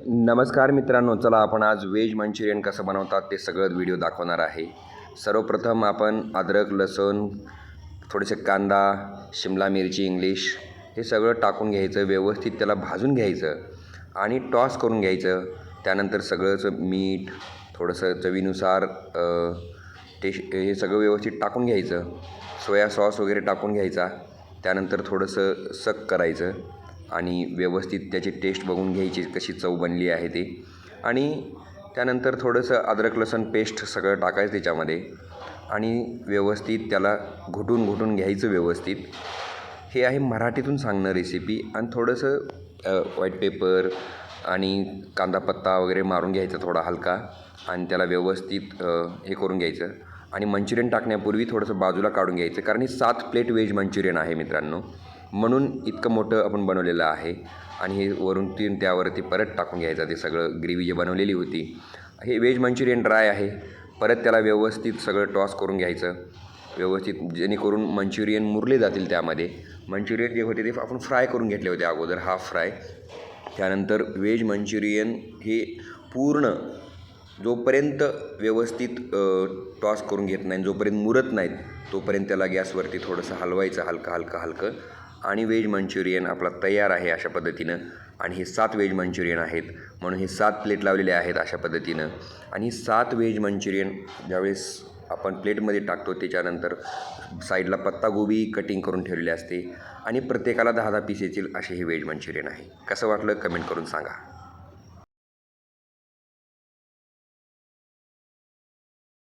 नमस्कार मित्रांनो, चला आपण आज व्हेज मंचुरियन कसं बनवतात ते सगळं व्हिडिओ दाखवणार आहे। सर्वप्रथम आपण अद्रक, लसूण, थोडेसे कांदा, शिमला मिरची इंग्लिश हे सगळं टाकून घ्यायचं, व्यवस्थित त्याला भाजून घ्यायचं आणि टॉस करून घ्यायचं। त्यानंतर सगळंच मीठ, थोडंसं चवीनुसार हे सगळं व्यवस्थित टाकून घ्यायचं। सोया सॉस वगैरे टाकून घ्यायचा। त्यानंतर थोडंसं सक करायचं आणि व्यवस्थित त्याची टेस्ट बघून घ्यायची कशी चव बनली आहे ते। आणि त्यानंतर थोडंसं अद्रक लसूण पेस्ट सगळं टाकायचं त्याच्यामध्ये आणि व्यवस्थित त्याला घुटून घ्यायचं व्यवस्थित। हे आहे मराठीतून सांगणं रेसिपी। आणि थोडंसं व्हाईट पेपर आणि कांदा पत्ता वगैरे मारून घ्यायचा थोडा हलका आणि त्याला व्यवस्थित हे करून घ्यायचं। आणि मंचुरियन टाकण्यापूर्वी थोडंसं बाजूला काढून घ्यायचं, कारण ही 7 प्लेट व्हेज मंचुरियन आहे मित्रांनो, म्हणून इतकं मोठं आपण बनवलेलं आहे। आणि हे वरून त्यावरती परत टाकून घ्यायचं ते सगळं ग्रेव्ही जी बनवलेली होती। हे व्हेज मंचुरियन ड्राय आहे। परत त्याला व्यवस्थित सगळं टॉस करून घ्यायचं व्यवस्थित, जेणेकरून मंचुरियन मुरले जातील त्यामध्ये। मंचुरियन जे होते ते आपण फ्राय करून घेतले होते अगोदर, हाफ फ्राय। त्यानंतर व्हेज मंचुरियन हे पूर्ण जोपर्यंत व्यवस्थित टॉस करून घेत नाही, जोपर्यंत मुरत नाहीत, तोपर्यंत त्याला गॅसवरती थोडंसं हलवायचं हलकं आणि व्हेज मंचुरियन आपला तयार आहे अशा पद्धतीनं। आणि हे 7 व्हेज मंचुरियन आहेत, म्हणून हे 7 प्लेट लावलेले आहेत अशा पद्धतीनं। आणि 7 व्हेज मंचुरियन ज्यावेळेस आपण प्लेटमध्ये टाकतो त्याच्यानंतर साईडला पत्तागोबी कटिंग करून ठेवलेली असते आणि प्रत्येकाला 10-10 पीस येतील असे हे व्हेज मंचुरियन आहे। कसं वाटलं कमेंट करून सांगा।